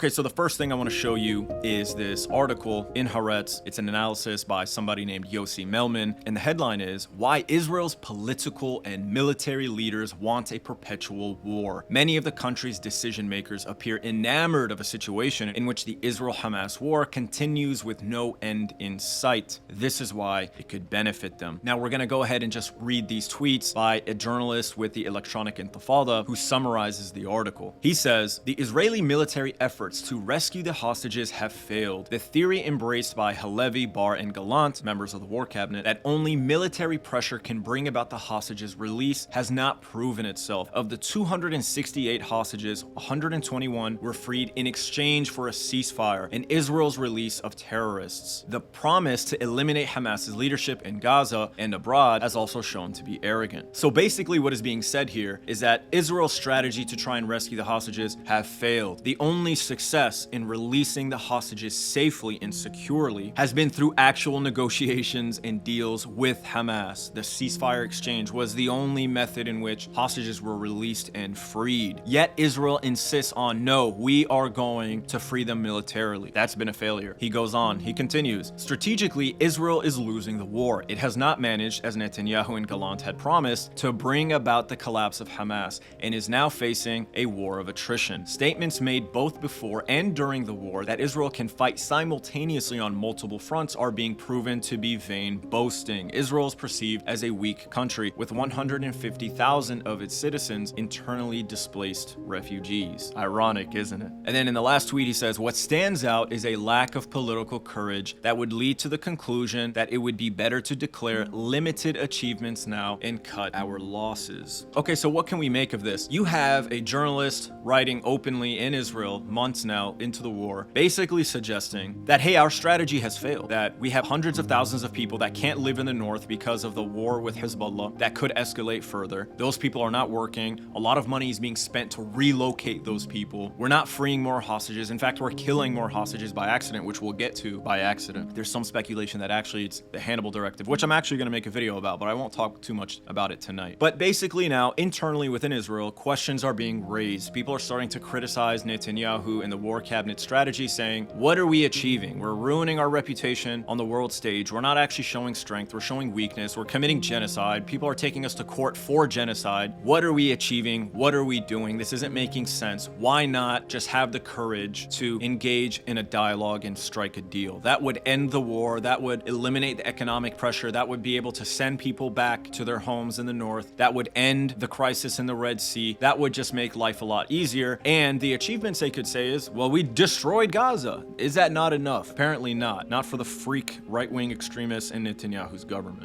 Okay, so the first thing I want to show you is this article in Haaretz. It's an analysis by somebody named Yossi Melman, and the headline is, Why Israel's Political and Military Leaders Want a Perpetual War. Many of the country's decision makers appear enamored of a situation in which the Israel-Hamas war continues with no end in sight. This is why it could benefit them. Now we're going to go ahead and just read these tweets by a journalist with the Electronic Intifada who summarizes the article. He says, the Israeli military efforts to rescue the hostages have failed. The theory embraced by Halevi, Bar, and Gallant, members of the war cabinet, that only military pressure can bring about the hostages' release has not proven itself. Of the 268 hostages, 121 were freed in exchange for a ceasefire and Israel's release of terrorists. The promise to eliminate Hamas's leadership in Gaza and abroad has also shown to be arrogant. So basically what is being said here is that Israel's strategy to try and rescue the hostages have failed. The only success in releasing the hostages safely and securely has been through actual negotiations and deals with Hamas. The ceasefire exchange was the only method in which hostages were released and freed. Yet Israel insists on, no, we are going to free them militarily. That's been a failure. He goes on, he continues, strategically, Israel is losing the war. It has not managed, as Netanyahu and Gallant had promised, to bring about the collapse of Hamas and is now facing a war of attrition. Statements made both before and during the war that Israel can fight simultaneously on multiple fronts are being proven to be vain boasting. Israel is perceived as a weak country with 150,000 of its citizens internally displaced refugees. Ironic, isn't it? And then in the last tweet he says, what stands out is a lack of political courage that would lead to the conclusion that it would be better to declare limited achievements now and cut our losses. Okay, so what can we make of this? You have a journalist writing openly in Israel months now into the war, basically suggesting that, hey, our strategy has failed, that we have hundreds of thousands of people that can't live in the north because of the war with Hezbollah that could escalate further. Those people are not working. A lot of money is being spent to relocate those people. We're not freeing more hostages. In fact, we're killing more hostages by accident, which we'll get to by accident. There's some speculation that actually it's the Hannibal Directive, which I'm actually going to make a video about, but I won't talk too much about it tonight. But basically now, internally within Israel, questions are being raised. People are starting to criticize Netanyahu and the war cabinet strategy, saying, what are we achieving? We're ruining our reputation on the world stage. We're not actually showing strength. We're showing weakness. We're committing genocide. People are taking us to court for genocide. What are we achieving? What are we doing? This isn't making sense. Why not just have the courage to engage in a dialogue and strike a deal? That would end the war. That would eliminate the economic pressure. That would be able to send people back to their homes in the north. That would end the crisis in the Red Sea. That would just make life a lot easier. And the achievements they could say is, well, we destroyed Gaza. Is that not enough? Apparently not. Not for the freak right-wing extremists in Netanyahu's government.